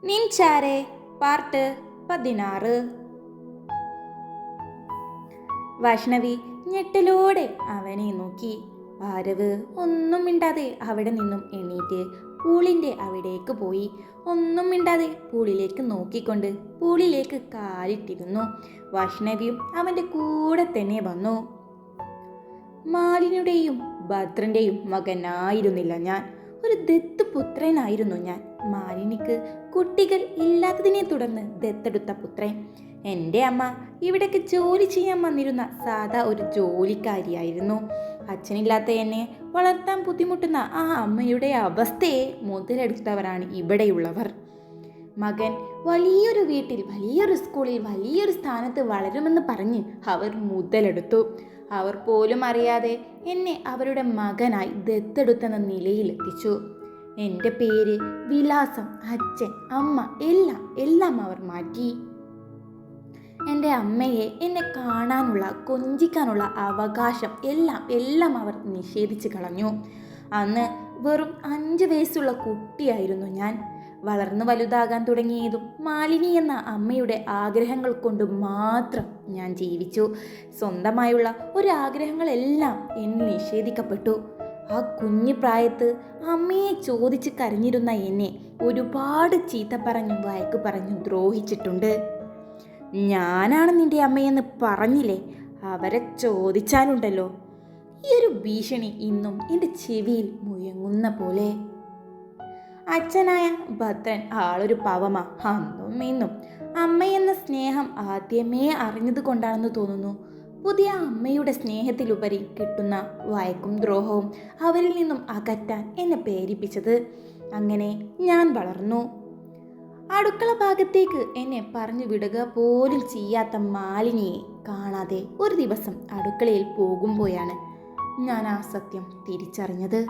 നിൻചാരെ part 16. Vaishnavi ഞെട്ടലോടെ അവനെ നോക്കി. ആരവ് ഒന്നും മിണ്ടാതെ അവിടെ നിന്നും എണീറ്റ് പൂളിൻ്റെ അവിടേക്ക് പോയി. ഒന്നും മിണ്ടാതെ പൂളിലേക്ക് നോക്കിക്കൊണ്ട് പൂളിലേക്ക് കാലിട്ടിരുന്നു. വൈഷ്ണവിയും അവൻ്റെ കൂടെ തന്നെ വന്നു. മാലിനിയുടെയും ഭദ്രൻ്റെയും മകനായിരുന്നില്ല ഞാൻ, ഒരു ദത്തുപുത്രനായിരുന്നു ഞാൻ. മാലിനിക്ക് കുട്ടികൾ ഇല്ലാത്തതിനെ തുടർന്ന് ദത്തെടുത്ത പുത്രൻ. എൻ്റെ അമ്മ ഇവിടേക്ക് ജോലി ചെയ്യാൻ വന്നിരുന്ന സാധാ ഒരു ജോലിക്കാരിയായിരുന്നു. അച്ഛനില്ലാത്ത എന്നെ വളർത്താൻ ബുദ്ധിമുട്ടുന്ന ആ അമ്മയുടെ അവസ്ഥയെ മുതലെടുത്തവരാണ് ഇവിടെയുള്ളവർ. മകൻ വലിയൊരു വീട്ടിൽ, വലിയൊരു സ്കൂളിൽ, വലിയൊരു സ്ഥാനത്ത് വളരുമെന്ന് പറഞ്ഞ് അവർ മുതലെടുത്തു. അവർ പോലും അറിയാതെ എന്നെ അവരുടെ മകനായി ദത്തെടുത്തെന്ന നിലയിലെത്തിച്ചു. എൻ്റെ പേര്, വിലാസം, അച്ഛൻ, അമ്മ എല്ലാം അവർ മാറ്റി. എൻ്റെ അമ്മയെ എന്നെ കാണാനുള്ള, കൊഞ്ചിക്കാനുള്ള അവകാശം എല്ലാം അവർ നിഷേധിച്ച് കളഞ്ഞു. അന്ന് വെറും 5 വയസ്സുള്ള കുട്ടിയായിരുന്നു ഞാൻ. വളർന്നു വലുതാകാൻ തുടങ്ങിയതും മാലിനി എന്ന അമ്മയുടെ ആഗ്രഹങ്ങൾ കൊണ്ട് മാത്രം ഞാൻ ജീവിച്ചു. സ്വന്തമായുള്ള ഒരാഗ്രഹങ്ങളെല്ലാം എന്നിൽ നിഷേധിക്കപ്പെട്ടു. ആ കുഞ്ഞു പ്രായത്ത് അമ്മയെ ചോദിച്ച് കരഞ്ഞിരുന്ന എന്നെ ഒരുപാട് ചീത്ത പറഞ്ഞും വഴക്ക് പറഞ്ഞും ദ്രോഹിച്ചിട്ടുണ്ട്. ഞാനാണ് നിന്റെ അമ്മയെന്ന് പറഞ്ഞില്ലേ, അവരെ ചോദിച്ചാലുണ്ടല്ലോ. ഈ ഒരു ഭീഷണി ഇന്നും എൻ്റെ ചെവിയിൽ മുഴങ്ങുന്ന പോലെ. അച്ഛനായ ഭദ്രൻ ആളൊരു പാവമാ, അന്നും ഇന്നും. അമ്മയെന്ന സ്നേഹം ആദ്യമേ അറിഞ്ഞത് കൊണ്ടാണെന്ന് തോന്നുന്നു പുതിയ അമ്മയുടെ സ്നേഹത്തിലുപരി കിട്ടുന്ന വഴക്കും ദ്രോഹവും അവരിൽ നിന്നും അകറ്റാൻ എന്നെ പ്രേരിപ്പിച്ചത്. അങ്ങനെ ഞാൻ വളർന്നു. അടുക്കള ഭാഗത്തേക്ക് എന്നെ പറഞ്ഞു വിടുക പോലും ചെയ്യാത്ത മാലിനിയെ കാണാതെ ഒരു ദിവസം അടുക്കളയിൽ പോകുമ്പോഴാണ് ഞാൻ ആ സത്യം തിരിച്ചറിഞ്ഞത്.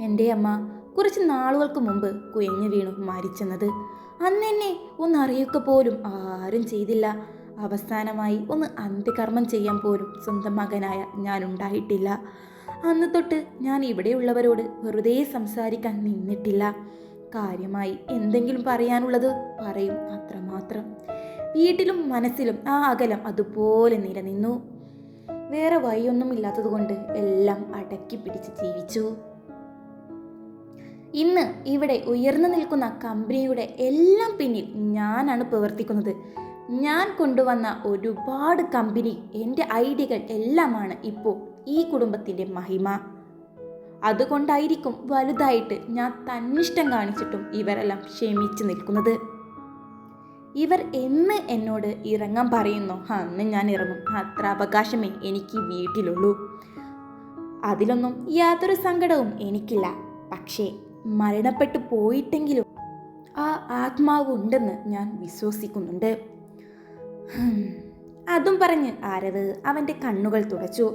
എൻ്റെ അമ്മ കുറച്ച് നാളുകൾക്ക് മുമ്പ് കുഴഞ്ഞു വീണു മരിച്ചെന്നത്. അന്നെന്നെ ഒന്നറിയുക പോലും ആരും ചെയ്തില്ല. അവസാനമായി ഒന്ന് അന്ത്യകർമ്മം ചെയ്യാൻ പോലും സ്വന്തം മകനായ ഞാൻ ഉണ്ടായിട്ടില്ല. അന്ന് തൊട്ട് ഞാൻ ഇവിടെയുള്ളവരോട് വെറുതെ സംസാരിക്കാൻ നിന്നിട്ടില്ല. കാര്യമായി എന്തെങ്കിലും പറയാനുള്ളത് പറയും, അത്രമാത്രം. വീട്ടിലും മനസ്സിലും ആ അകലം അതുപോലെ നിലനിന്നു. വേറെ വഴിയൊന്നും ഇല്ലാത്തതുകൊണ്ട് എല്ലാം അടക്കി പിടിച്ച് ജീവിച്ചു. ഇന്ന് ഇവിടെ ഉയർന്നു നിൽക്കുന്ന കമ്പനിയുടെ എല്ലാം പിന്നിൽ ഞാനാണ് പ്രവർത്തിക്കുന്നത്. ഞാൻ കൊണ്ടുവന്ന ഒരുപാട് കമ്പനി, എൻ്റെ ഐഡിയകൾ എല്ലാമാണ് ഇപ്പോൾ ഈ കുടുംബത്തിൻ്റെ മഹിമ. അതുകൊണ്ടായിരിക്കും വലുതായിട്ട് ഞാൻ തന്നിഷ്ടം കാണിച്ചിട്ടും ഇവരെല്ലാം ക്ഷമിച്ചു നിൽക്കുന്നത്. ഇവർ എന്ന് എന്നോട് ഇറങ്ങാൻ പറയുന്നോ അന്ന് ഞാൻ ഇറങ്ങും. അത്ര അവകാശമേ എനിക്ക് വീട്ടിലുള്ളൂ. അതിലൊന്നും യാതൊരു സങ്കടവും എനിക്കില്ല. പക്ഷേ മരണപ്പെട്ടു പോയിട്ടെങ്കിലും ആ ആത്മാവ് ഉണ്ടെന്ന് ഞാൻ വിശ്വസിക്കുന്നുണ്ട്. അതും പറഞ്ഞ് ആരവ് അവൻ്റെ കണ്ണുകൾ തുടച്ചു.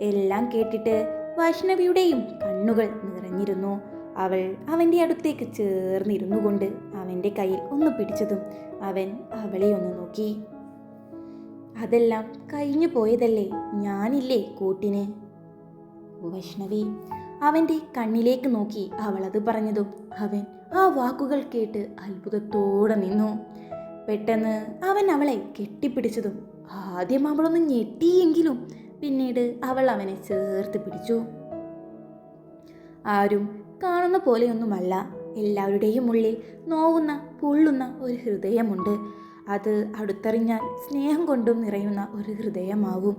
എല്ലാം കേട്ടിട്ട് വൈഷ്ണവിയുടെയും കണ്ണുകൾ നിറഞ്ഞിരുന്നു. അവൾ അവൻ്റെ അടുത്തേക്ക് ചേർന്നിരുന്നു കൊണ്ട് അവൻ്റെ കയ്യിൽ ഒന്ന് പിടിച്ചതും അവൻ അവളെ ഒന്ന് നോക്കി. അതെല്ലാം കഴിഞ്ഞു പോയതല്ലേ, ഞാനില്ലേ കൂട്ടിന്. വൈഷ്ണവി അവൻ്റെ കണ്ണിലേക്ക് നോക്കി അവളത് പറഞ്ഞതും അവൻ ആ വാക്കുകൾ കേട്ട് അത്ഭുതത്തോടെ നിന്നു. പെട്ടെന്ന് അവൻ അവളെ കെട്ടിപ്പിടിച്ചതും ആദ്യം അവളൊന്ന് ഞെട്ടിയെങ്കിലും പിന്നീട് അവൾ അവനെ ചേർത്ത് പിടിച്ചു. ആരും കാണുന്ന പോലെയൊന്നുമല്ല, എല്ലാവരുടെയും ഉള്ളിൽ നോവുന്ന, പൊള്ളുന്ന ഒരു ഹൃദയമുണ്ട്. അത് അടുത്തറിഞ്ഞാൽ സ്നേഹം കൊണ്ടും നിറയുന്ന ഒരു ഹൃദയമാവും.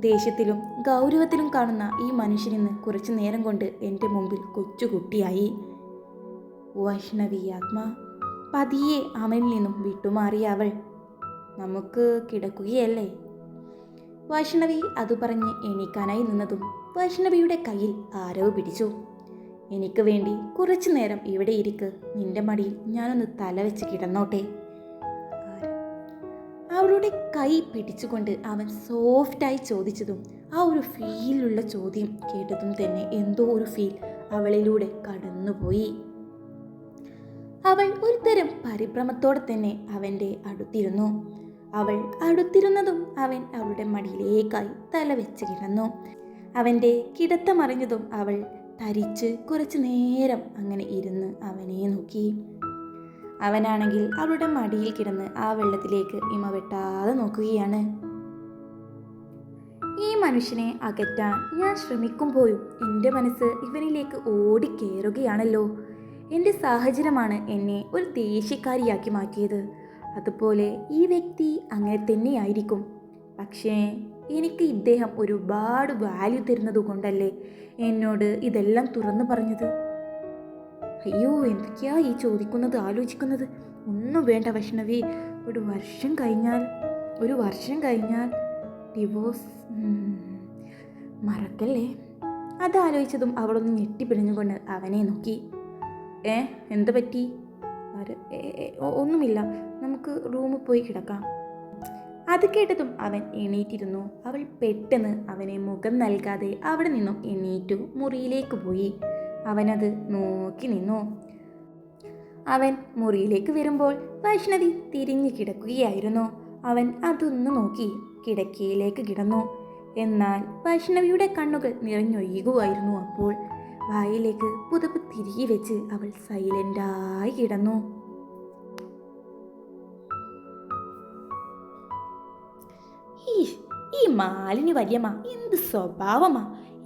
ദേഷ്യത്തിലും ഗൗരവത്തിലും കാണുന്ന ഈ മനുഷ്യനിന്ന് കുറച്ചു നേരം കൊണ്ട് എൻ്റെ മുമ്പിൽ കൊച്ചുകുട്ടിയായി. വൈഷ്ണവി ആത്മ പതിയെ അവനിൽ നിന്നും വിട്ടുമാറിയ അവൾ, നമുക്ക് കിടക്കുകയല്ലേ. വൈഷ്ണവി അത് പറഞ്ഞ് എണീക്കാനായി നിന്നതും വൈഷ്ണവിയുടെ കയ്യിൽ ആരവ് പിടിച്ചു. എനിക്ക് വേണ്ടി കുറച്ചു നേരം ഇവിടെ ഇരിക്ക്, നിന്റെ മടിയിൽ ഞാനൊന്ന് തല വെച്ച് കിടന്നോട്ടെ. അവളുടെ കൈ പിടിച്ചുകൊണ്ട് അവൻ സോഫ്റ്റായി ചോദിച്ചതും ആ ഒരു ഫീലുള്ള ചോദ്യം കേട്ടതും തന്നെ എന്തോ ഒരു ഫീൽ അവളിലൂടെ കടന്നുപോയി. അവൾ ഒരു തരം പരിഭ്രമത്തോടെ തന്നെ അവൻ്റെ അടുത്തിരുന്നു. അവൾ അടുത്തിരുന്നതും അവൻ അവളുടെ മടിയിലേക്കായി തല വെച്ച് കിടന്നു. അവൻ്റെ കിടത്തമറിഞ്ഞതും അവൾ തരിച്ച് കുറച്ചു നേരം അങ്ങനെ ഇരുന്ന് അവനെ നോക്കി. അവനാണെങ്കിൽ അവളുടെ മടിയിൽ കിടന്ന് ആ വെള്ളത്തിലേക്ക് ഇമ വെട്ടാതെ നോക്കുകയാണ്. ഈ മനുഷ്യനെ അകറ്റാൻ ഞാൻ ശ്രമിക്കുമ്പോഴും എൻ്റെ മനസ്സ് ഇവനിലേക്ക് ഓടിക്കേറുകയാണല്ലോ. എൻ്റെ സാഹചര്യമാണ് എന്നെ ഒരു ദേഷ്യക്കാരിയാക്കി മാറ്റിയത്. അതുപോലെ ഈ വ്യക്തി അങ്ങനെ തന്നെയായിരിക്കും. പക്ഷേ എനിക്ക് ഇദ്ദേഹം ഒരുപാട് വാല്യൂ തരുന്നത് കൊണ്ടല്ലേ എന്നോട് ഇതെല്ലാം തുറന്നു പറഞ്ഞത്. അയ്യോ, എന്തൊക്കെയാ ഈ ചോദിക്കുന്നത്, ആലോചിക്കുന്നത്? ഒന്നും വേണ്ട വൈഷ്ണവി. ഒരു വർഷം കഴിഞ്ഞാൽ ഡിവോഴ്സ് മറക്കല്ലേ. അതാലോചിച്ചതും അവളൊന്ന് ഞെട്ടിപ്പിടിഞ്ഞുകൊണ്ട് അവനെ നോക്കി. എന്ത് പറ്റി? ഒന്നുമില്ല, നമുക്ക് റൂമിൽ പോയി കിടക്കാം. അത് കേട്ടതും അവൻ എണീറ്റിരുന്നു. അവൾ പെട്ടെന്ന് അവനെ മുഖം നൽകാതെ അവിടെ നിന്നും എണീറ്റു മുറിയിലേക്ക് പോയി. അവനത് നോക്കി നിന്നു. അവൻ മുറിയിലേക്ക് വരുമ്പോൾ വൈഷ്ണവി തിരിഞ്ഞു കിടക്കുകയായിരുന്നു. അവൻ അതൊന്ന് നോക്കി കിടക്കയിലേക്ക് കിടന്നു. എന്നാൽ വൈഷ്ണവിയുടെ കണ്ണുകൾ നിറഞ്ഞൊഴുകുമായിരുന്നു. അപ്പോൾ വായിലേക്ക് പുതപ്പ് തിരികെ വെച്ച് അവൾ സൈലൻ്റായി കിടന്നു. ഈ മാലിനി വല്യമ്മ എന്ത് സ്വഭാവമാ!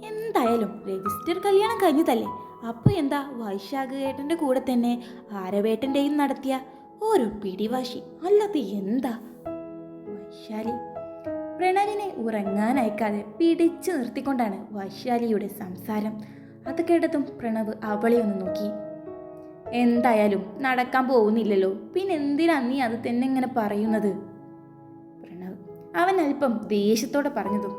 എന്തായാലും രജിസ്റ്റർ കല്യാണം കഴിഞ്ഞതല്ലേ, അപ്പോൾ എന്താ വൈശാഖ് ഏട്ടൻ്റെ കൂടെ തന്നെ ആരവേട്ടൻ്റെയും നടത്തിയ ഓരോ പിടിവാശി, അല്ലാതെ എന്താ? വൈശാലി പ്രണവിനെ ഉറങ്ങാൻ അയക്കാതെ പിടിച്ചു നിർത്തിക്കൊണ്ടാണ് വൈശാലിയുടെ സംസാരം. അത് കേട്ടതും പ്രണവ് അവളെ ഒന്ന് നോക്കി. എന്തായാലും നടക്കാൻ പോകുന്നില്ലല്ലോ, പിന്നെ എന്തിനാ നീ അത് തന്നെ ഇങ്ങനെ പറയുന്നത്? പ്രണവ് അവൻ അല്പം ദേഷ്യത്തോടെ പറഞ്ഞതും,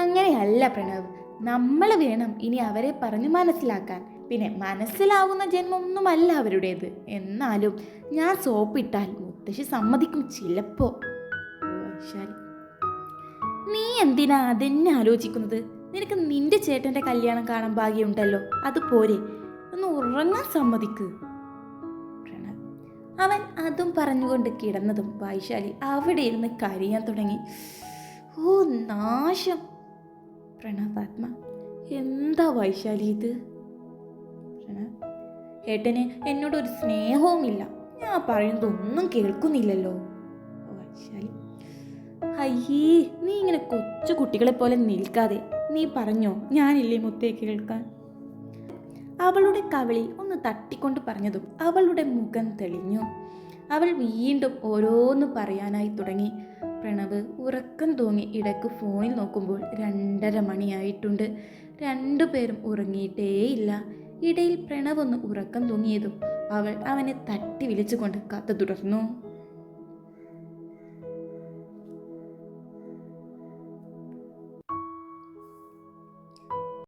അങ്ങനെയല്ല പ്രണവ്, നമ്മൾ വേണം ഇനി അവരെ പറഞ്ഞു മനസ്സിലാക്കാൻ. പിന്നെ മനസ്സിലാവുന്ന ജന്മമൊന്നുമല്ല അവരുടേത്. എന്നാലും ഞാൻ സോപ്പിട്ടാൽ മുത്തശ്ശി സമ്മതിക്കും ചിലപ്പോ. വൈശാലി, നീ എന്തിനാ അതെന്നെ ആലോചിക്കുന്നത്? നിനക്ക് നിന്റെ ചേട്ടൻ്റെ കല്യാണം കാണാൻ ഭാഗ്യമുണ്ടല്ലോ, അതുപോലെ ഒന്ന് ഉറങ്ങാൻ സമ്മതിക്ക്. പ്രണവ് അവൻ അതും പറഞ്ഞുകൊണ്ട് കിടന്നതും വൈശാലി അവിടെ ഇരുന്ന് കരയാൻ തുടങ്ങി. ഓ നാശം! പ്രണവാത്മ, എന്താ വൈശാലി ഇത്? പ്രണവ്, ഏട്ടന് എന്നോടൊരു സ്നേഹവുമില്ല, ഞാൻ പറയുന്നതൊന്നും കേൾക്കുന്നില്ലല്ലോ. വൈശാലി, അയ്യേ, നീ ഇങ്ങനെ കൊച്ചു കുട്ടികളെ പോലെ നിൽക്കാതെ നീ പറഞ്ഞോ, ഞാനില്ലേ മുത്തേ കേൾക്കാൻ. അവളുടെ കവിളിൽ ഒന്ന് തട്ടിക്കൊണ്ട് പറഞ്ഞതും അവളുടെ മുഖം തെളിഞ്ഞു. അവൾ വീണ്ടും ഓരോന്ന് പറയാനായി തുടങ്ങി. പ്രണവ് ഉറക്കം തൂങ്ങി ഇടയ്ക്ക് ഫോണിൽ നോക്കുമ്പോൾ 2:30 മണിയായിട്ടുണ്ട്. രണ്ടുപേരും ഉറങ്ങിയിട്ടേയില്ല. ഇടയിൽ പ്രണവ് ഒന്ന് ഉറക്കം തൂങ്ങിയതും അവൾ അവനെ തട്ടി വിളിച്ചുകൊണ്ട് കഥ തുടർന്നു.